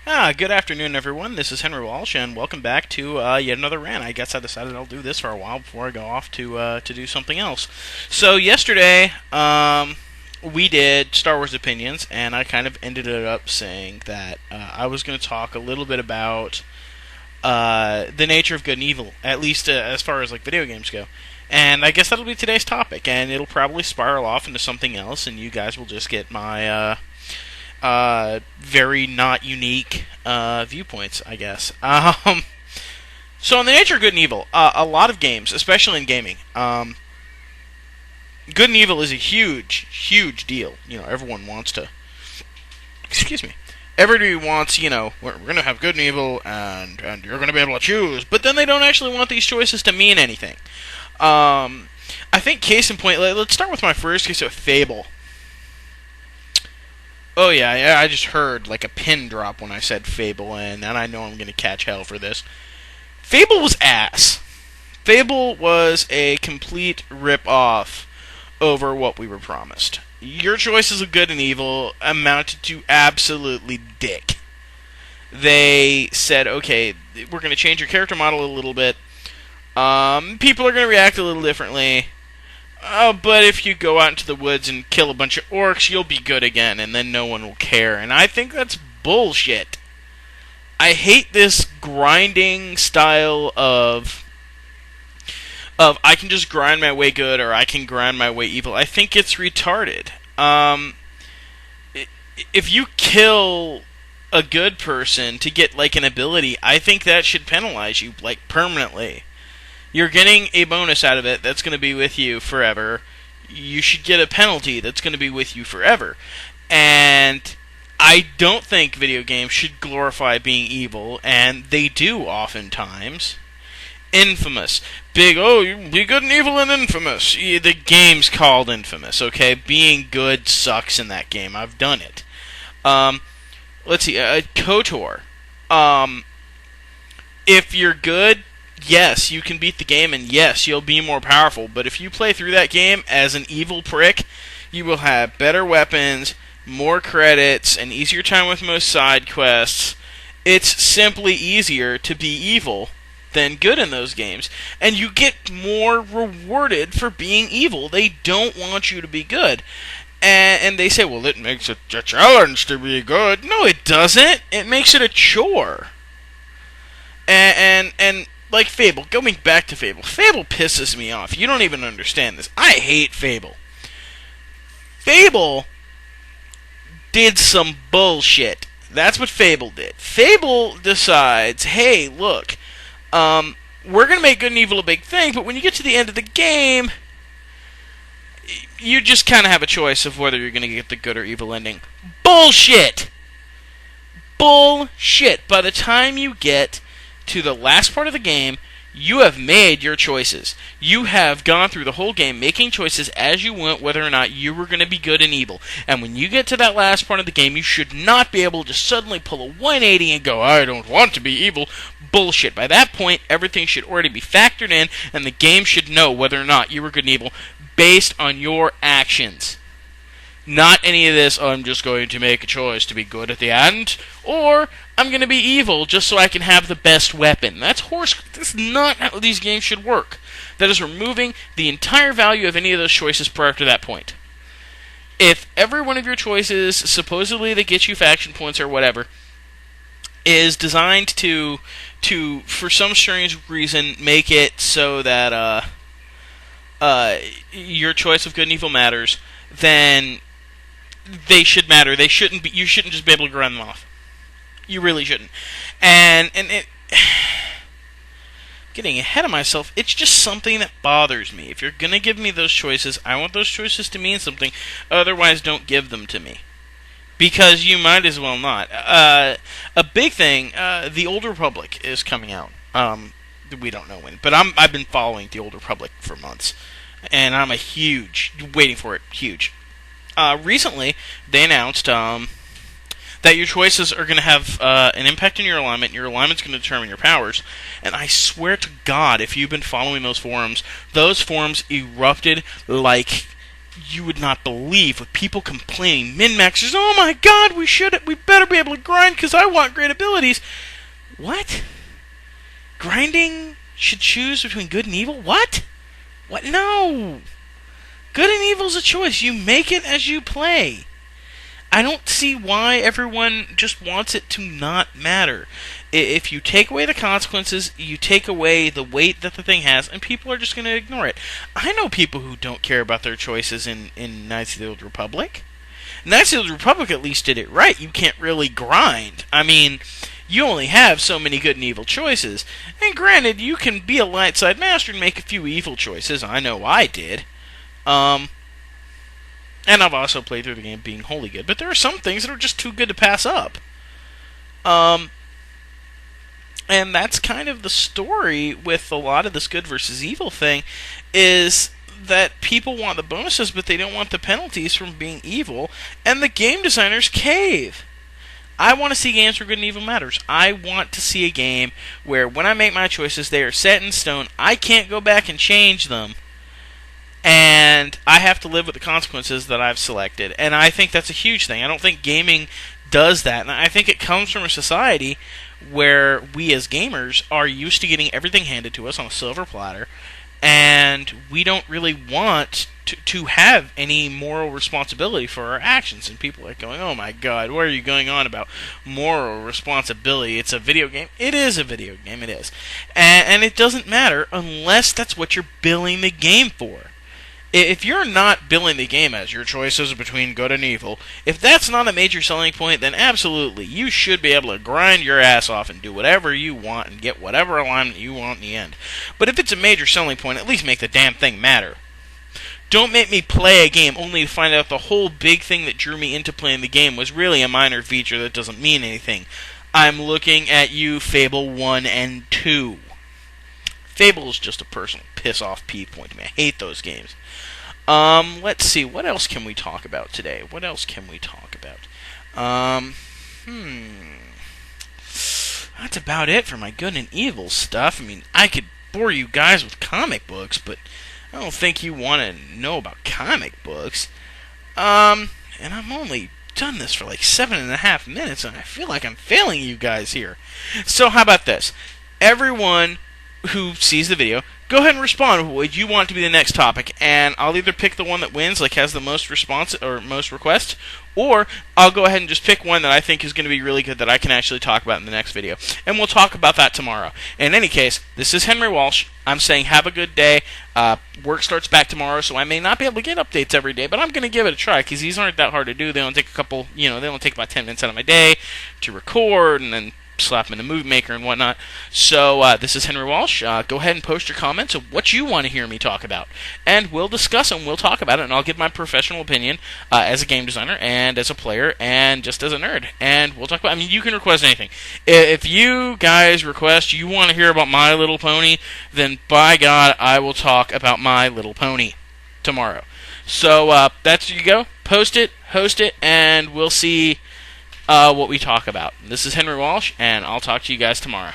Good afternoon, everyone. This is Henry Walsh, and welcome back to yet another rant. I guess I decided I'll do this for a while before I go off to do something else. So yesterday, we did Star Wars opinions, and I kind of ended it up saying that I was going to talk a little bit about the nature of good and evil, at least as far as like video games go. And I guess that'll be today's topic, and it'll probably spiral off into something else, and you guys will just get my very not unique viewpoints, I guess. So, in the nature of good and evil, a lot of games, especially in gaming, good and evil is a huge, huge deal. Everyone wants to. Excuse me. Everybody wants, we're going to have good and evil, and you're going to be able to choose. But then they don't actually want these choices to mean anything. I think case in point, let's start with my first case of Fable. Oh yeah, I just heard like a pin drop when I said Fable, and I know I'm gonna catch hell for this. Fable was ass. Fable was a complete rip-off over what we were promised. Your choices of good and evil amounted to absolutely dick. They said, okay, we're gonna change your character model a little bit. People are gonna react a little differently. Oh, but if you go out into the woods and kill a bunch of orcs, you'll be good again, and then no one will care. And I think that's bullshit. I hate this grinding style of I can just grind my way good or I can grind my way evil. I think it's retarded. If you kill a good person to get like an ability, I think that should penalize you like permanently. You're getting a bonus out of it that's going to be with you forever. You should get a penalty that's going to be with you forever. And I don't think video games should glorify being evil, and they do oftentimes. Infamous. You be good and evil in Infamous. The game's called Infamous, okay? Being good sucks in that game. I've done it. Let's see. KOTOR. If you're good, yes, you can beat the game, and yes, you'll be more powerful. But if you play through that game as an evil prick, you will have better weapons, more credits, an easier time with most side quests. It's simply easier to be evil than good in those games. And you get more rewarded for being evil. They don't want you to be good. And they say, well, it makes it a challenge to be good. No, it doesn't. It makes it a chore. And like Fable, going back to Fable. Fable pisses me off. You don't even understand this. I hate Fable. Fable did some bullshit. That's what Fable did. Fable decides, hey, look, we're going to make good and evil a big thing, but when you get to the end of the game, you just kind of have a choice of whether you're going to get the good or evil ending. Bullshit! Bullshit! By the time you get to the last part of the game, you have made your choices. You have gone through the whole game making choices as you went whether or not you were going to be good and evil. And when you get to that last part of the game, you should not be able to just suddenly pull a 180 and go, I don't want to be evil. Bullshit. By that point, everything should already be factored in, and the game should know whether or not you were good and evil based on your actions. Not any of this, I'm just going to make a choice to be good at the end, or I'm going to be evil just so I can have the best weapon. That's not how these games should work. That is removing the entire value of any of those choices prior to that point. If every one of your choices, supposedly that gets you faction points or whatever, is designed to for some strange reason, make it so that your choice of good and evil matters, then they should matter. They shouldn't be. You shouldn't just be able to grind them off. You really shouldn't. And it, getting ahead of myself, it's just something that bothers me. If you're gonna give me those choices, I want those choices to mean something. Otherwise, don't give them to me. Because you might as well not. A big thing, The Old Republic is coming out. We don't know when, but I've been following The Old Republic for months, and I'm waiting for it, huge. Recently, they announced that your choices are going to have an impact on your alignment, and your alignment's going to determine your powers. And I swear to God, if you've been following those forums erupted like you would not believe with people complaining, min-maxers, oh my god, we better be able to grind because I want great abilities. What? Grinding should choose between good and evil? What? What? No! Good and evil's a choice. You make it as you play. I don't see why everyone just wants it to not matter. If you take away the consequences, you take away the weight that the thing has, and people are just going to ignore it. I know people who don't care about their choices in Knights of the Old Republic. Knights of the Old Republic at least did it right. You can't really grind. I mean, you only have so many good and evil choices. And granted, you can be a light side master and make a few evil choices. I know I did. And I've also played through the game being wholly good. But there are some things that are just too good to pass up. And that's kind of the story with a lot of this good versus evil thing, is that people want the bonuses, but they don't want the penalties from being evil, and the game designers cave. I want to see games where good and evil matters. I want to see a game where when I make my choices, they are set in stone. I can't go back and change them. And I have to live with the consequences that I've selected. And I think that's a huge thing. I don't think gaming does that. And I think it comes from a society where we as gamers are used to getting everything handed to us on a silver platter. And we don't really want to have any moral responsibility for our actions. And people are going, oh my god, what are you going on about moral responsibility? It's a video game. It is a video game, it is. And it doesn't matter unless that's what you're billing the game for. If you're not billing the game as your choices between good and evil, if that's not a major selling point, then absolutely, you should be able to grind your ass off and do whatever you want and get whatever alignment you want in the end. But if it's a major selling point, at least make the damn thing matter. Don't make me play a game only to find out the whole big thing that drew me into playing the game was really a minor feature that doesn't mean anything. I'm looking at you, Fable 1 and 2. Fable is just a personal piss-off pee point to me. I hate those games. Let's see. What else can we talk about today? That's about it for my good and evil stuff. I mean, I could bore you guys with comic books, but I don't think you want to know about comic books. And I'm only done this for like 7.5 minutes, and I feel like I'm failing you guys here. So how about this? Everyone who sees the video, go ahead and respond with what you want to be the next topic, and I'll either pick the one that wins, like has the most response or most requests, or I'll go ahead and just pick one that I think is going to be really good that I can actually talk about in the next video, and we'll talk about that tomorrow. In any case, this is Henry Walsh. I'm saying have a good day. Work starts back tomorrow, so I may not be able to get updates every day, but I'm going to give it a try, because these aren't that hard to do. They only take they only take about 10 minutes out of my day to record, and then slap them in the Movie Maker and whatnot. So this is Henry Walsh. Go ahead and post your comments of what you want to hear me talk about, and we'll discuss them. We'll talk about it, and I'll give my professional opinion as a game designer and as a player and just as a nerd. And we'll talk about. I mean, you can request anything. If you guys request you want to hear about My Little Pony, then by God, I will talk about My Little Pony tomorrow. So that's you go. Post it, host it, and we'll see what we talk about. This is Henry Walsh, and I'll talk to you guys tomorrow.